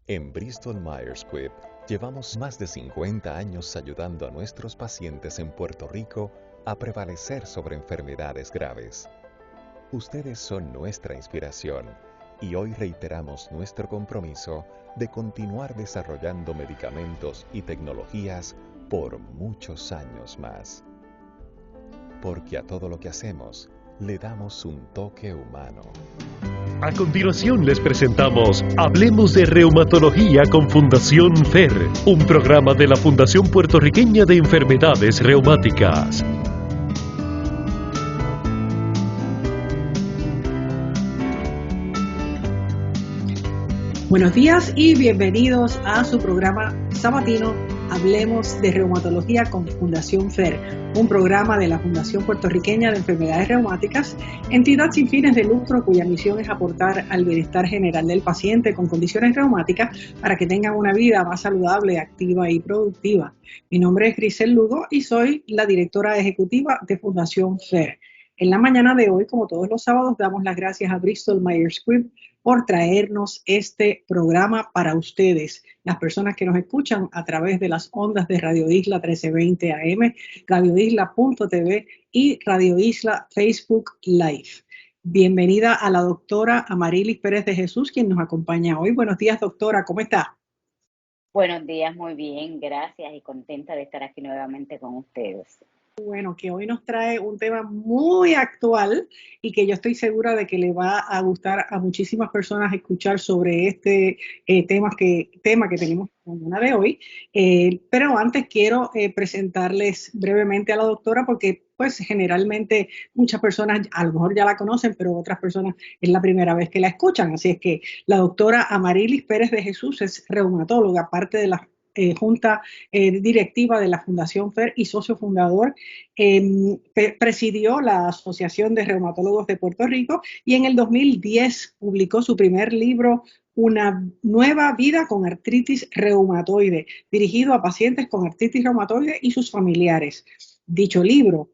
En Bristol Myers Squibb llevamos más de 50 años ayudando a nuestros pacientes en Puerto Rico a prevalecer sobre enfermedades graves. Ustedes son nuestra inspiración y hoy reiteramos nuestro compromiso de continuar desarrollando medicamentos y tecnologías por muchos años más. Porque a todo lo que hacemos le damos un toque humano. A continuación les presentamos Hablemos de Reumatología con Fundación FER, un programa de la Fundación Puertorriqueña de Enfermedades Reumáticas. Buenos días y bienvenidos a su programa sabatino Hablemos de Reumatología con Fundación FER, un programa de la Fundación Puertorriqueña de Enfermedades Reumáticas, entidad sin fines de lucro cuya misión es aportar al bienestar general del paciente con condiciones reumáticas para que tengan una vida más saludable, activa y productiva. Mi nombre es Grisel Lugo y soy la directora ejecutiva de Fundación FER. En la mañana de hoy, como todos los sábados, damos las gracias a Bristol Myers Squibb por traernos este programa para ustedes, las personas que nos escuchan a través de las ondas de Radio Isla 1320 AM, radioisla.tv y Radio Isla Facebook Live. Bienvenida a la doctora Amarilis Pérez de Jesús, quien nos acompaña hoy. Buenos días, doctora, ¿cómo está? Buenos días, muy bien, gracias y contenta de estar aquí nuevamente con ustedes. Bueno, que hoy nos trae un tema muy actual y que yo estoy segura de que le va a gustar a muchísimas personas escuchar sobre este tema que tenemos una de hoy. Pero antes quiero presentarles brevemente a la doctora porque pues generalmente muchas personas a lo mejor ya la conocen, pero otras personas es la primera vez que la escuchan. Así es que la doctora Amarilis Pérez de Jesús es reumatóloga, parte de la junta directiva de la Fundación FER y socio fundador. Presidió la Asociación de Reumatólogos de Puerto Rico y en el 2010 publicó su primer libro, Una nueva vida con artritis reumatoide, dirigido a pacientes con artritis reumatoide y sus familiares. Dicho libro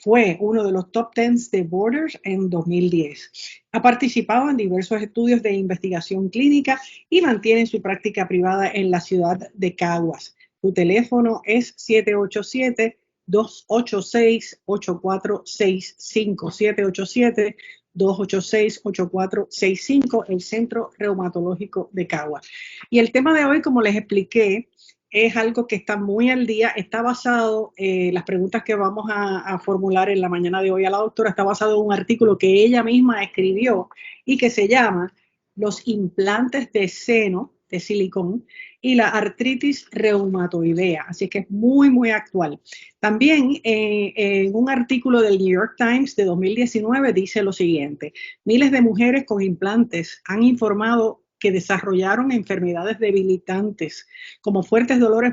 fue uno de los top 10 de Borders en 2010. Ha participado en diversos estudios de investigación clínica y mantiene su práctica privada en la ciudad de Caguas. Su teléfono es 787-286-8465, 787-286-8465, el Centro Reumatológico de Caguas. Y el tema de hoy, como les expliqué, es algo que está muy al día, está basado, las preguntas que vamos a formular en la mañana de hoy a la doctora, está basado en un artículo que ella misma escribió y que se llama Los implantes de seno de silicón y la artritis reumatoidea, así que es muy, muy actual. También en un artículo del New York Times de 2019 dice lo siguiente: miles de mujeres con implantes han informado que desarrollaron enfermedades debilitantes como fuertes dolores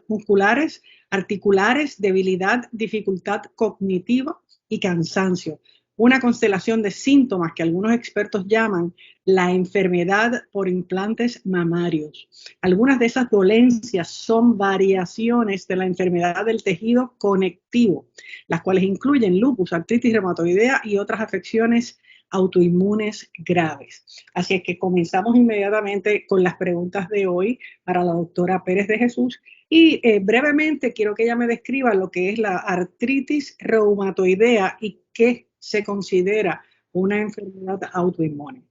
musculares, articulares, debilidad, dificultad cognitiva y cansancio. Una constelación de síntomas que algunos expertos llaman la enfermedad por implantes mamarios. Algunas de esas dolencias son variaciones de la enfermedad del tejido conectivo, las cuales incluyen lupus, artritis reumatoidea y otras afecciones autoinmunes graves. Así es que comenzamos inmediatamente con las preguntas de hoy para la doctora Pérez de Jesús y brevemente quiero que ella me describa lo que es la artritis reumatoidea y qué se considera una enfermedad autoinmune.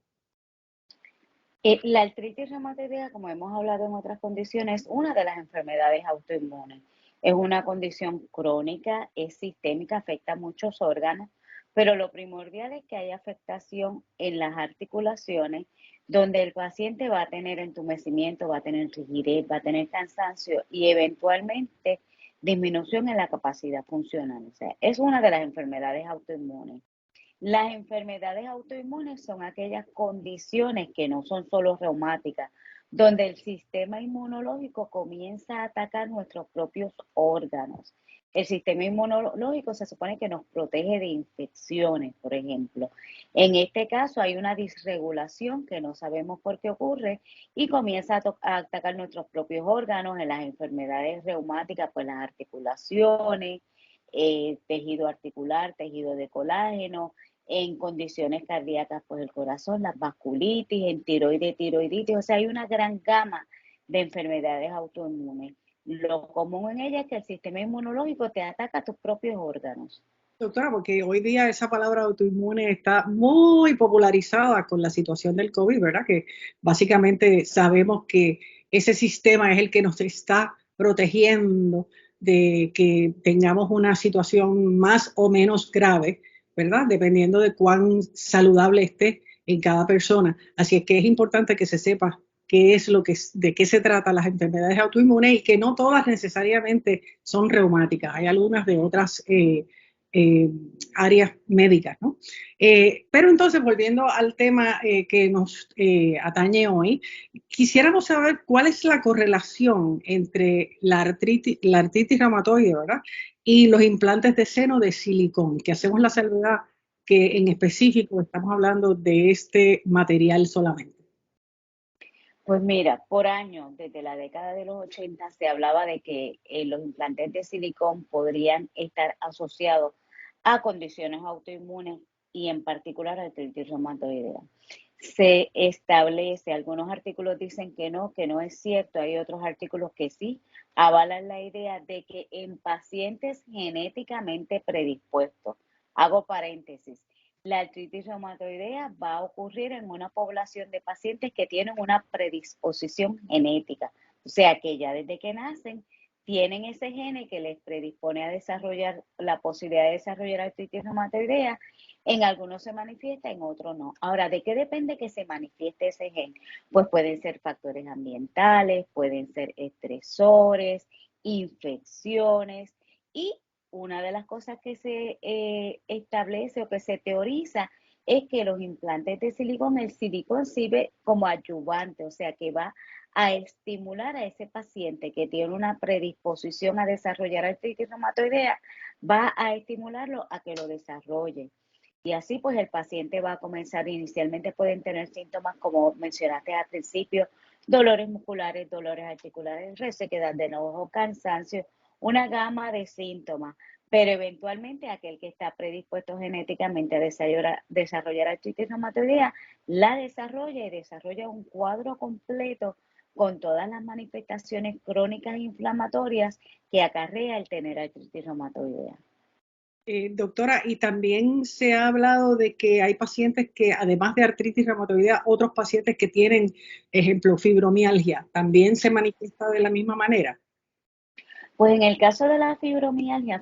La artritis reumatoidea, como hemos hablado en otras condiciones, es una de las enfermedades autoinmunes. Es una condición crónica, es sistémica, afecta a muchos órganos, pero lo primordial es que haya afectación en las articulaciones, donde el paciente va a tener entumecimiento, va a tener rigidez, va a tener cansancio y eventualmente disminución en la capacidad funcional. O sea, es una de las enfermedades autoinmunes. Las enfermedades autoinmunes son aquellas condiciones que no son solo reumáticas, donde el sistema inmunológico comienza a atacar nuestros propios órganos. El sistema inmunológico se supone que nos protege de infecciones, por ejemplo. En este caso hay una disregulación que no sabemos por qué ocurre y comienza a atacar nuestros propios órganos. En las enfermedades reumáticas, pues las articulaciones, tejido articular, tejido de colágeno, en condiciones cardíacas, pues el corazón, las vasculitis, en tiroiditis, o sea, hay una gran gama de enfermedades autoinmunes. Lo común en ellas es que el sistema inmunológico te ataca tus propios órganos. Doctora, porque hoy día esa palabra autoinmune está muy popularizada con la situación del COVID, ¿verdad? Que básicamente sabemos que ese sistema es el que nos está protegiendo de que tengamos una situación más o menos grave, ¿verdad? Dependiendo de cuán saludable esté en cada persona. Así es que es importante que se sepa qué es lo que, de qué se tratan las enfermedades autoinmunes y que no todas necesariamente son reumáticas. Hay algunas de otras eh, áreas médicas, ¿no? Pero entonces, volviendo al tema que nos atañe hoy, quisiéramos saber cuál es la correlación entre la artritis reumatoide, ¿verdad? Y los implantes de seno de silicón, que hacemos la salvedad que en específico estamos hablando de este material solamente. Pues mira, por años, desde la década de los 80, se hablaba de que los implantes de silicón podrían estar asociados a condiciones autoinmunes y en particular artritis reumatoidea. Se establece, algunos artículos dicen que no es cierto, hay otros artículos que sí avalan la idea de que en pacientes genéticamente predispuestos, hago paréntesis, la artritis reumatoidea va a ocurrir en una población de pacientes que tienen una predisposición genética, o sea que ya desde que nacen tienen ese gene que les predispone a desarrollar la posibilidad de desarrollar artritis reumatoidea. En algunos se manifiesta, en otros no. Ahora, ¿de qué depende que se manifieste ese gen? Pues pueden ser factores ambientales, pueden ser estresores, infecciones y una de las cosas que se establece o que se teoriza es que los implantes de silicón, el silicón sirve como ayudante, o sea que va a estimular a ese paciente que tiene una predisposición a desarrollar artritis reumatoidea, va a estimularlo a que lo desarrolle. Y así pues el paciente va a comenzar, inicialmente pueden tener síntomas como mencionaste al principio, dolores musculares, dolores articulares, resequedad del ojo, cansancio, una gama de síntomas, pero eventualmente aquel que está predispuesto genéticamente a desarrollar artritis reumatoidea, la desarrolla y desarrolla un cuadro completo con todas las manifestaciones crónicas e inflamatorias que acarrea el tener artritis reumatoidea. Doctora, y también se ha hablado de que hay pacientes que, además de artritis reumatoidea, otros pacientes que tienen, ejemplo, fibromialgia, ¿también se manifiesta de la misma manera? Pues en el caso de la fibromialgia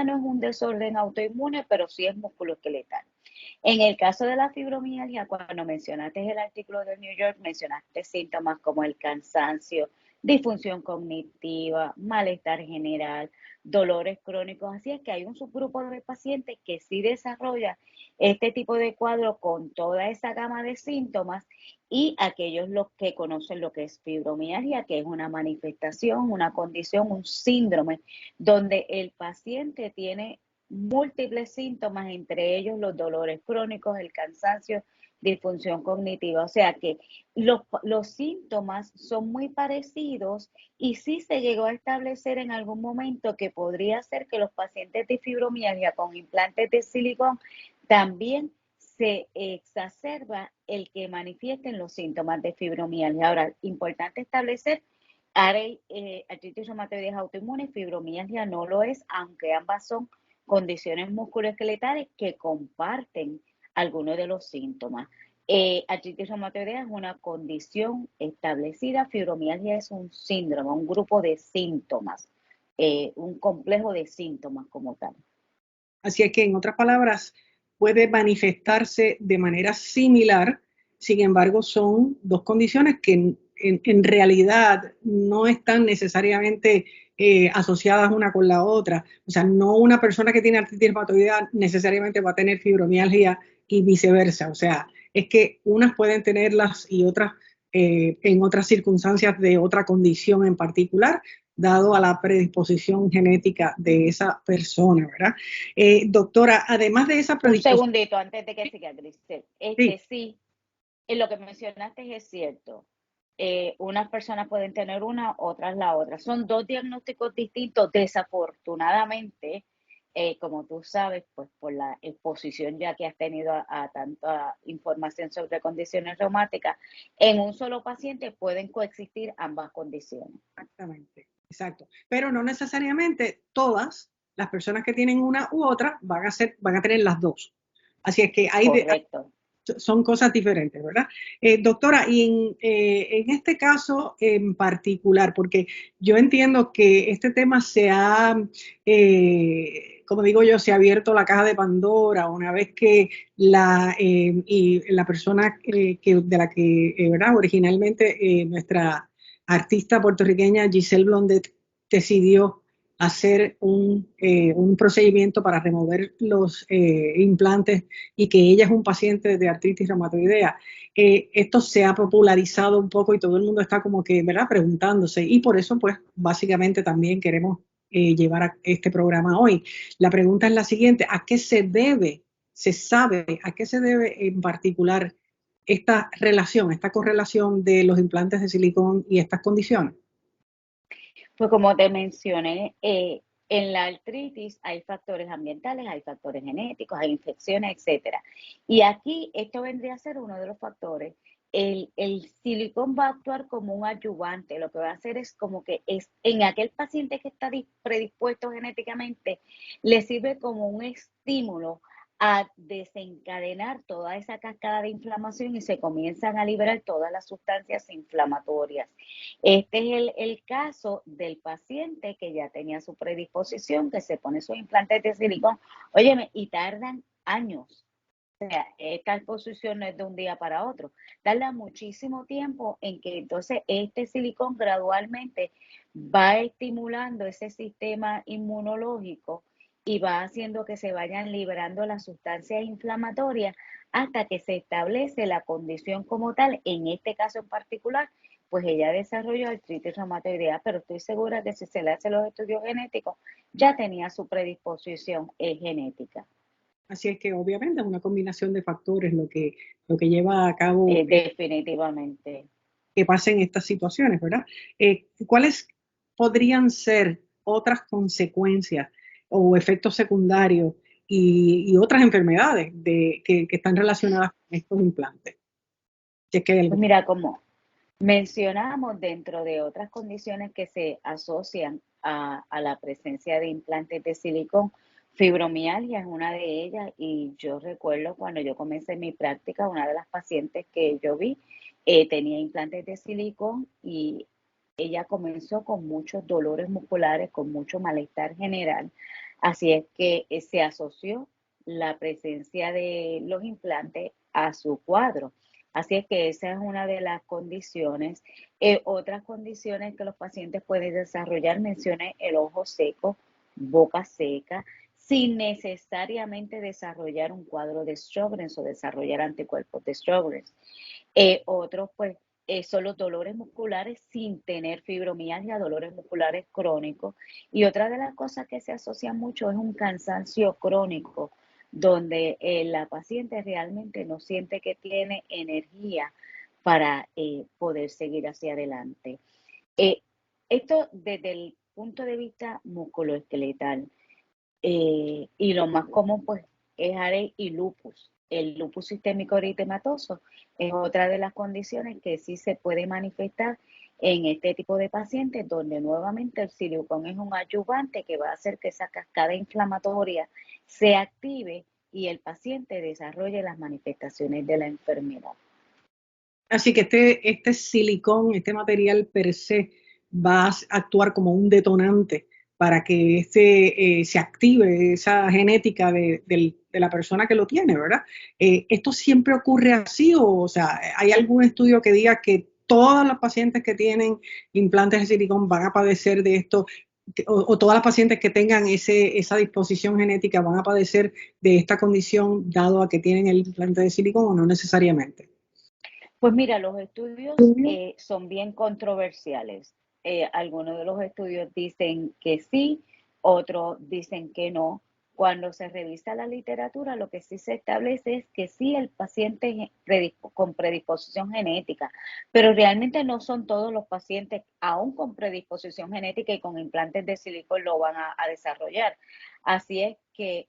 no es un desorden autoinmune, pero sí es musculoesqueletal. En el caso de la fibromialgia, cuando mencionaste el artículo de New York, mencionaste síntomas como el cansancio, disfunción cognitiva, malestar general, dolores crónicos. Así es que hay un subgrupo de pacientes que sí desarrolla este tipo de cuadro con toda esa gama de síntomas y aquellos los que conocen lo que es fibromialgia, que es una manifestación, una condición, un síndrome, donde el paciente tiene múltiples síntomas, entre ellos los dolores crónicos, el cansancio, disfunción cognitiva. O sea que los síntomas son muy parecidos y sí se llegó a establecer en algún momento que podría ser que los pacientes de fibromialgia con implantes de silicón también se exacerba el que manifiesten los síntomas de fibromialgia. Ahora, importante establecer, artritis reumatoide es autoinmune, fibromialgia no lo es, aunque ambas son condiciones musculoesqueletales que comparten algunos de los síntomas. Artritis reumatoidea es una condición establecida, fibromialgia es un síndrome, un grupo de síntomas, un complejo de síntomas como tal. Así es que, en otras palabras, puede manifestarse de manera similar, sin embargo, son dos condiciones que en realidad no están necesariamente asociadas una con la otra. O sea, no una persona que tiene artritis reumatoidea necesariamente va a tener fibromialgia y viceversa. O sea, es que unas pueden tenerlas y otras en otras circunstancias de otra condición en particular, dado a la predisposición genética de esa persona, ¿verdad? Doctora, además de esa Un predisposición. segundito antes de que siga, Grisel. Sí, Sí, en lo que mencionaste es cierto. Unas personas pueden tener una, otras la otra. Son dos diagnósticos distintos, desafortunadamente. como tú sabes, pues por la exposición ya que has tenido a tanta información sobre condiciones reumáticas, en un solo paciente pueden coexistir ambas condiciones. Exactamente, exacto. Pero no necesariamente todas las personas que tienen una u otra van a tener las dos. Así es que Correcto. son cosas diferentes, ¿verdad? Doctora, y en este caso en particular, porque yo entiendo que este tema como digo yo, se ha abierto la caja de Pandora una vez que y la persona de la que, ¿verdad? Originalmente nuestra artista puertorriqueña Giselle Blondet decidió hacer un procedimiento para remover los implantes y que ella es un paciente de artritis reumatoidea. Esto se ha popularizado un poco y todo el mundo está como que, ¿verdad?, preguntándose, y por eso pues básicamente también queremos llevar a este programa hoy. La pregunta es la siguiente: ¿a qué se sabe a qué se debe en particular esta relación, esta correlación de los implantes de silicón y estas condiciones? Pues como te mencioné, en la artritis hay factores ambientales, hay factores genéticos, hay infecciones, etcétera. Y aquí esto vendría a ser uno de los factores. El silicón va a actuar como un ayudante. Lo que va a hacer es como que en aquel paciente que está predispuesto genéticamente, le sirve como un estímulo a desencadenar toda esa cascada de inflamación y se comienzan a liberar todas las sustancias inflamatorias. Este es el caso del paciente que ya tenía su predisposición, que se pone sus implantes de silicón. Óyeme, y tardan años. O sea, esta exposición no es de un día para otro. Tarda muchísimo tiempo en que entonces este silicón gradualmente va estimulando ese sistema inmunológico y va haciendo que se vayan liberando las sustancias inflamatorias hasta que se establece la condición como tal. En este caso en particular, pues ella desarrolló artritis reumatoidea, pero estoy segura que si se le hacen los estudios genéticos, ya tenía su predisposición genética. Así es que obviamente es una combinación de factores lo que lleva a cabo Definitivamente. que pasen estas situaciones, ¿verdad? ¿Cuáles podrían ser otras consecuencias o efectos secundarios y otras enfermedades que están relacionadas con estos implantes? Si es que hay Pues algo. mira, como mencionamos dentro de otras condiciones que se asocian a la presencia de implantes de silicón, fibromialgia es una de ellas y yo recuerdo cuando yo comencé mi práctica, una de las pacientes que yo vi tenía implantes de silicón y ella comenzó con muchos dolores musculares, con mucho malestar general. Así es que se asoció la presencia de los implantes a su cuadro. Así es que esa es una de las condiciones. Otras condiciones que los pacientes pueden desarrollar, mencioné el ojo seco, boca seca, sin necesariamente desarrollar un cuadro de Sjögren's o desarrollar anticuerpos de Sjögren's. Otros, pues, son los dolores musculares sin tener fibromialgia, dolores musculares crónicos. Y otra de las cosas que se asocia mucho es un cansancio crónico, donde la paciente realmente no siente que tiene energía para poder seguir hacia adelante. Eh, Esto desde el punto de vista musculoesqueletal. Y lo más común, pues, es ARE y lupus. El lupus sistémico eritematoso es otra de las condiciones que sí se puede manifestar en este tipo de pacientes, donde nuevamente el silicón es un ayudante que va a hacer que esa cascada inflamatoria se active y el paciente desarrolle las manifestaciones de la enfermedad. Así que este silicón, este material per se, va a actuar como un detonante para que se active esa genética de la persona que lo tiene, ¿verdad? ¿Esto siempre ocurre así o sea, hay algún estudio que diga que todas las pacientes que tienen implantes de silicón van a padecer de esto o todas las pacientes que tengan esa disposición genética van a padecer de esta condición dado a que tienen el implante de silicón o no necesariamente? Pues mira, los estudios son bien controversiales. Algunos de los estudios dicen que sí, otros dicen que no. Cuando se revisa la literatura, lo que sí se establece es que sí el paciente con predisposición genética, pero realmente no son todos los pacientes, aún con predisposición genética y con implantes de silicona, lo van a desarrollar. Así es que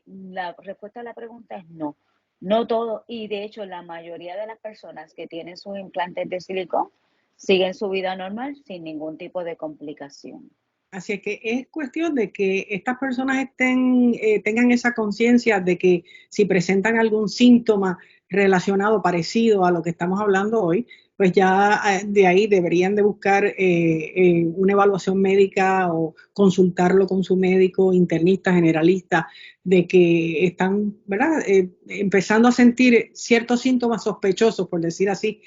la respuesta a la pregunta es no, no todo, y de hecho la mayoría de las personas que tienen sus implantes de silicona siguen su vida normal sin ningún tipo de complicación. Así es que es cuestión de que estas personas tengan esa conciencia de que si presentan algún síntoma relacionado, parecido a lo que estamos hablando hoy, pues ya de ahí deberían de buscar una evaluación médica o consultarlo con su médico, internista, generalista, de que están, ¿verdad? Empezando a sentir ciertos síntomas sospechosos, por decir así,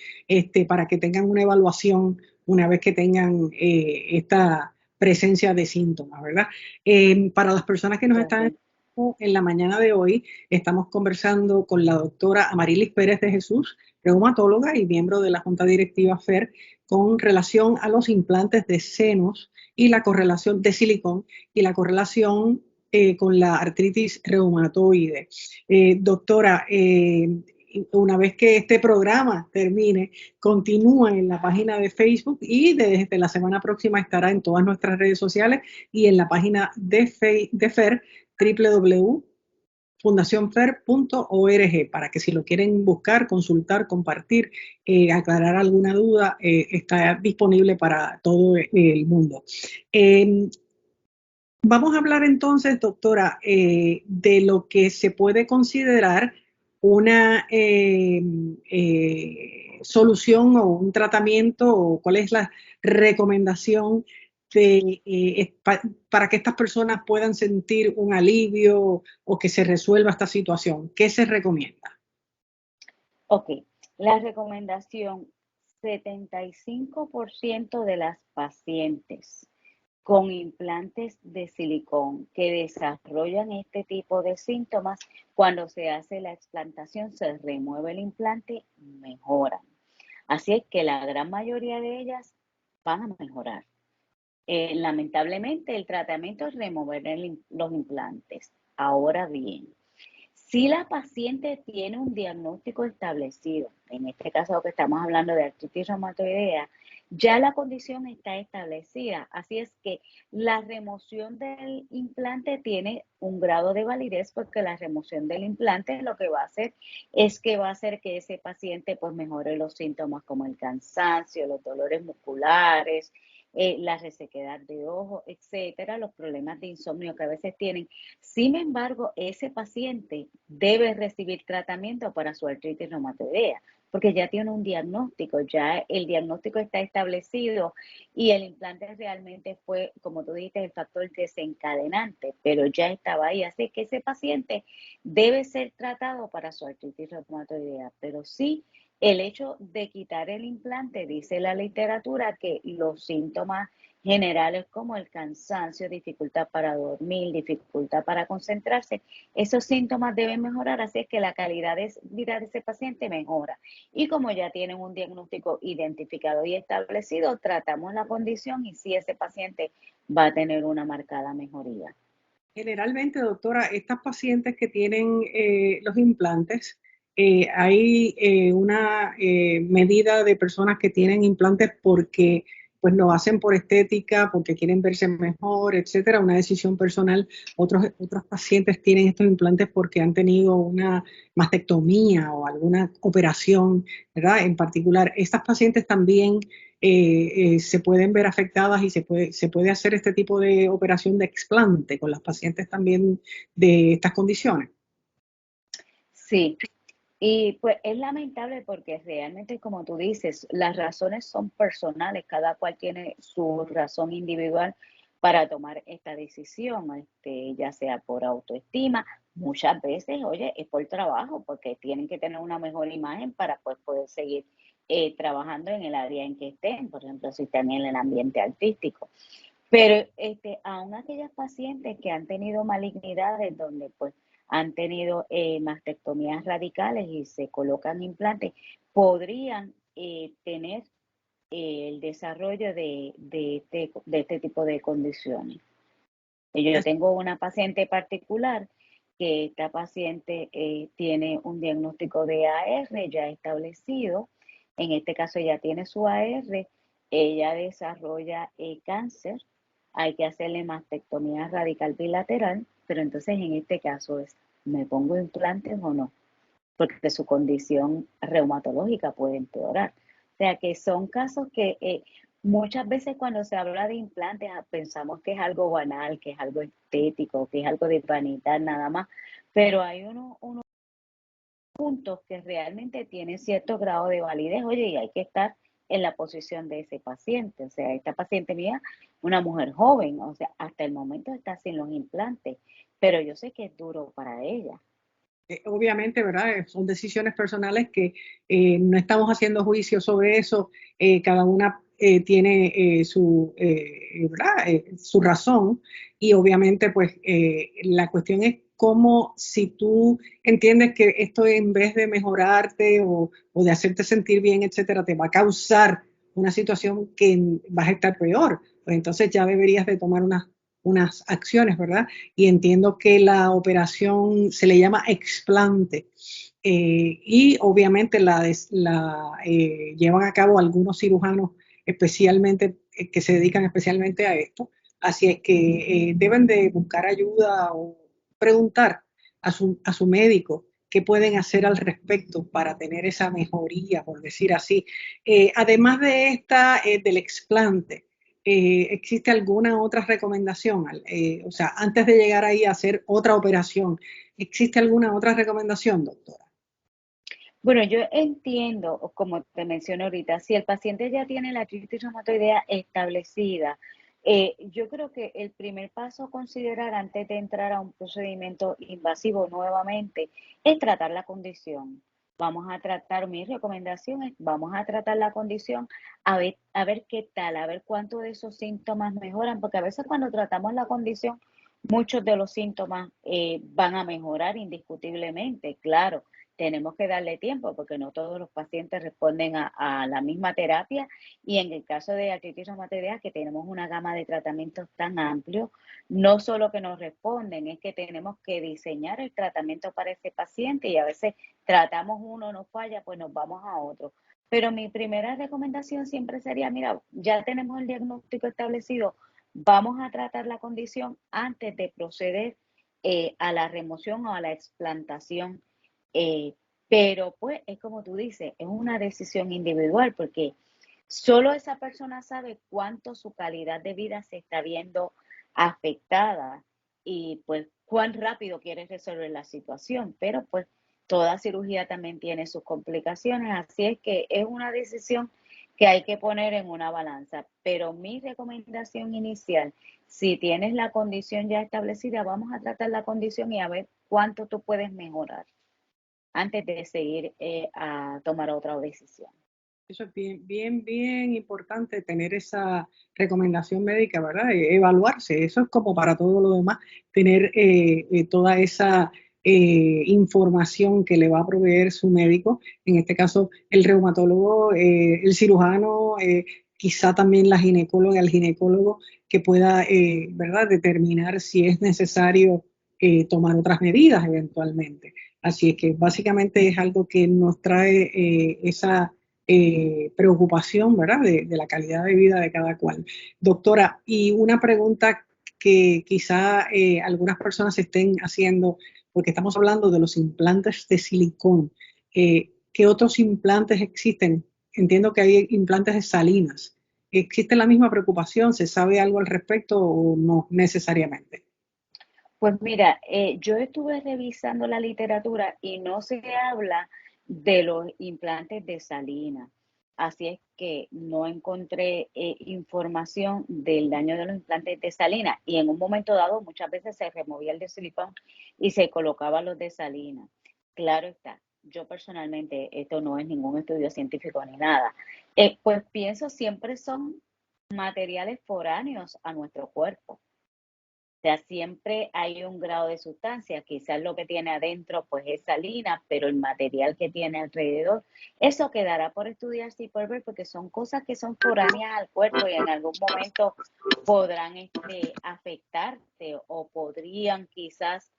para que tengan una evaluación una vez que tengan esta presencia de síntomas, ¿verdad? Para las personas que nos están en la mañana de hoy, estamos conversando con la doctora Amarilis Pérez de Jesús, reumatóloga y miembro de la Junta Directiva FER, con relación a los implantes de senos y la correlación de silicón y la correlación con la artritis reumatoide. Doctora, una vez que este programa termine, continúa en la página de Facebook y desde la semana próxima estará en todas nuestras redes sociales y en la página de FER, www.fundacionfer.org, para que si lo quieren buscar, consultar, compartir, aclarar alguna duda, está disponible para todo el mundo. Vamos a hablar entonces, doctora, de lo que se puede considerar una solución o un tratamiento, o cuál es la recomendación para que estas personas puedan sentir un alivio o que se resuelva esta situación. ¿Qué se recomienda? Ok, la recomendación, 75% de las pacientes con implantes de silicón que desarrollan este tipo de síntomas, cuando se hace la explantación, se remueve el implante, mejoran. Así es que la gran mayoría de ellas van a mejorar. Lamentablemente, el tratamiento es remover los implantes. Ahora bien, si la paciente tiene un diagnóstico establecido, en este caso que estamos hablando de artritis reumatoidea, ya la condición está establecida. Así es que la remoción del implante tiene un grado de validez, porque la remoción del implante lo que va a hacer es que va a hacer que ese paciente pues mejore los síntomas como el cansancio, los dolores musculares, la resequedad de ojo, etcétera, los problemas de insomnio que a veces tienen. Sin embargo, ese paciente debe recibir tratamiento para su artritis reumatoidea, porque ya tiene un diagnóstico, ya el diagnóstico está establecido y el implante realmente fue, como tú dijiste, el factor desencadenante, pero ya estaba ahí. Así que ese paciente debe ser tratado para su artritis reumatoidea, pero sí, el hecho de quitar el implante, dice la literatura, que los síntomas generales como el cansancio, dificultad para dormir, dificultad para concentrarse, esos síntomas deben mejorar, así es que la calidad de vida de ese paciente mejora. Y como ya tienen un diagnóstico identificado y establecido, tratamos la condición y sí, ese paciente va a tener una marcada mejoría. Generalmente, doctora, estas pacientes que tienen los implantes, hay una medida de personas que tienen implantes porque pues lo hacen por estética, porque quieren verse mejor, etcétera, una decisión personal. Otros pacientes tienen estos implantes porque han tenido una mastectomía o alguna operación, ¿verdad? En particular, estas pacientes también se pueden ver afectadas y se puede hacer este tipo de operación de explante con las pacientes también de estas condiciones. Sí, y pues es lamentable porque realmente, como tú dices, las razones son personales, cada cual tiene su razón individual para tomar esta decisión, ya sea por autoestima, muchas veces, oye, es por trabajo, porque tienen que tener una mejor imagen para pues, poder seguir trabajando en el área en que estén, por ejemplo, si están en el ambiente artístico. Pero aún aquellas pacientes que han tenido malignidades donde pues han tenido mastectomías radicales y se colocan implantes, podrían tener el desarrollo de este tipo de condiciones. Yo tengo una paciente particular que esta paciente tiene un diagnóstico de AR ya establecido. En este caso ella tiene su AR, ella desarrolla cáncer, hay que hacerle mastectomía radical bilateral, pero entonces en este caso es, ¿me pongo implantes o no? Porque su condición reumatológica puede empeorar. O sea que son casos que muchas veces cuando se habla de implantes pensamos que es algo banal, que es algo estético, que es algo de vanidad nada más, pero hay unos puntos que realmente tienen cierto grado de validez, oye, y hay que estar en la posición de ese paciente. O sea, esta paciente mía, una mujer joven, o sea, hasta el momento está sin los implantes, pero yo sé que es duro para ella. Obviamente, ¿verdad? Son decisiones personales que no estamos haciendo juicio sobre eso. Cada una tiene ¿verdad? Su razón y obviamente, pues, la cuestión es cómo si tú entiendes que esto en vez de mejorarte o de hacerte sentir bien, etcétera, te va a causar una situación que vas a estar peor, pues entonces ya deberías de tomar unas acciones, ¿verdad? Y entiendo que la operación se le llama explante y obviamente llevan a cabo algunos cirujanos especialmente que se dedican especialmente a esto. Así es que deben de buscar ayuda o preguntar a su médico qué pueden hacer al respecto para tener esa mejoría, por decir así. Además de esta, del explante, ¿existe alguna otra recomendación? O sea, antes de llegar ahí a hacer otra operación, ¿existe alguna otra recomendación, doctora? Bueno, yo entiendo, o como te mencioné ahorita, si el paciente ya tiene la artritis reumatoidea establecida, yo creo que el primer paso a considerar antes de entrar a un procedimiento invasivo nuevamente es tratar la condición. Vamos a tratar, mi recomendación es, vamos a tratar la condición, a ver qué tal, a ver cuántos de esos síntomas mejoran, porque a veces cuando tratamos la condición, muchos de los síntomas van a mejorar indiscutiblemente, claro. Tenemos que darle tiempo porque no todos los pacientes responden a la misma terapia y en el caso de artritis reumatoidea que tenemos una gama de tratamientos tan amplio, no solo que nos responden, es que tenemos que diseñar el tratamiento para ese paciente y a veces tratamos uno, no falla, pues nos vamos a otro. Pero mi primera recomendación siempre sería, mira, ya tenemos el diagnóstico establecido, vamos a tratar la condición antes de proceder a la remoción o a la explantación eh, pero pues es como tú dices, es una decisión individual porque solo esa persona sabe cuánto su calidad de vida se está viendo afectada y pues cuán rápido quiere resolver la situación. Pero pues toda cirugía también tiene sus complicaciones, así es que es una decisión que hay que poner en una balanza. Pero mi recomendación inicial, si tienes la condición ya establecida, vamos a tratar la condición y a ver cuánto tú puedes mejorar antes de seguir a tomar otra decisión. Eso es bien importante tener esa recomendación médica, ¿verdad? Evaluarse, eso es como para todo lo demás, tener toda esa información que le va a proveer su médico, en este caso el reumatólogo, el cirujano, quizá también la ginecóloga, el ginecólogo que pueda, ¿verdad?, determinar si es necesario tomar otras medidas eventualmente. Así es que básicamente es algo que nos trae esa preocupación, ¿verdad?, de la calidad de vida de cada cual. Doctora, y una pregunta que quizá algunas personas estén haciendo, porque estamos hablando de los implantes de silicón. ¿Qué otros implantes existen? Entiendo que hay implantes de salinas. ¿Existe la misma preocupación? ¿Se sabe algo al respecto o no necesariamente? Pues mira, yo estuve revisando la literatura y no se habla de los implantes de salina. Así es que no encontré información del daño de los implantes de salina. Y en un momento dado, muchas veces se removía el de silicón y se colocaba los de salina. Claro está, yo personalmente, esto no es ningún estudio científico ni nada. Pues pienso siempre son materiales foráneos a nuestro cuerpo. sea, siempre hay un grado de sustancia, quizás lo que tiene adentro pues es salina, pero el material que tiene alrededor, eso quedará por estudiarse y por ver, porque son cosas que son foráneas al cuerpo y en algún momento podrán afectarte o podrían quizás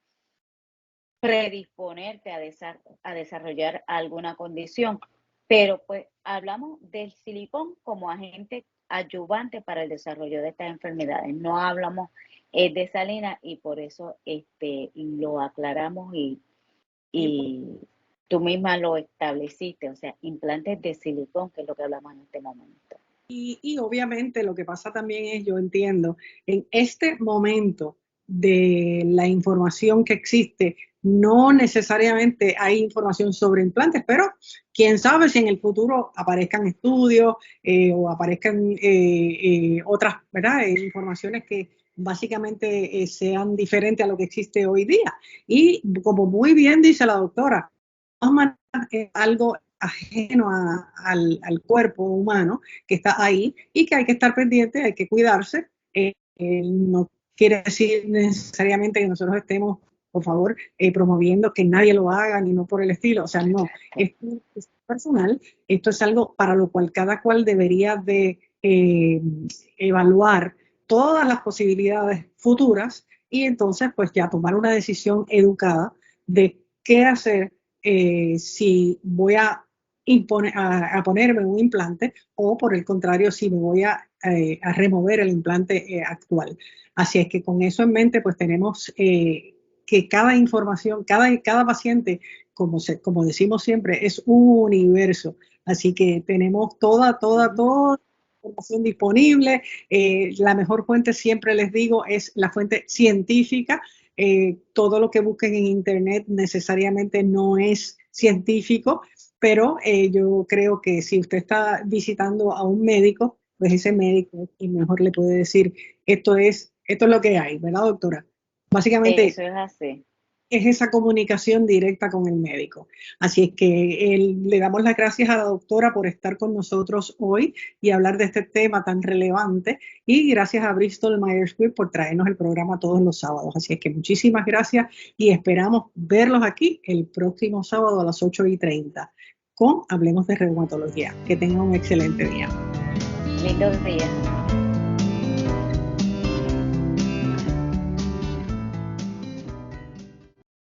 predisponerte a desarrollar alguna condición. Pero pues hablamos del silicón como agente adyuvante para el desarrollo de estas enfermedades. No hablamos de salina y por eso lo aclaramos y tú misma lo estableciste, o sea, implantes de silicón, que es lo que hablamos en este momento. Y obviamente lo que pasa también es, yo entiendo, en este momento de la información que existe, no necesariamente hay información sobre implantes, pero quién sabe si en el futuro aparezcan estudios o aparezcan otras, ¿verdad? Informaciones que básicamente sean diferentes a lo que existe hoy día. Y como muy bien dice la doctora, es algo ajeno al cuerpo humano que está ahí y que hay que estar pendiente, hay que cuidarse. No quiere decir necesariamente que nosotros estemos, por favor, promoviendo que nadie lo haga ni no por el estilo. O sea, no, esto es personal, esto es algo para lo cual cada cual debería de evaluar todas las posibilidades futuras y entonces pues ya tomar una decisión educada de qué hacer si voy a ponerme un implante o por el contrario si me voy a remover el implante actual. Así es que con eso en mente pues tenemos que cada información, cada paciente, como decimos siempre, es un universo. Así que tenemos toda información disponible. La mejor fuente, siempre les digo, es la fuente científica. Todo lo que busquen en internet necesariamente no es científico, pero yo creo que si usted está visitando a un médico, pues ese médico y mejor le puede decir, esto es lo que hay, ¿verdad, doctora? Básicamente Eso es así. es esa comunicación directa con el médico. Así es que le damos las gracias a la doctora por estar con nosotros hoy y hablar de este tema tan relevante y gracias a Bristol Myers Squibb por traernos el programa todos los sábados. Así es que muchísimas gracias y esperamos verlos aquí el próximo sábado a las 8:30 con Hablemos de Reumatología. Que tengan un excelente día. Lindos días.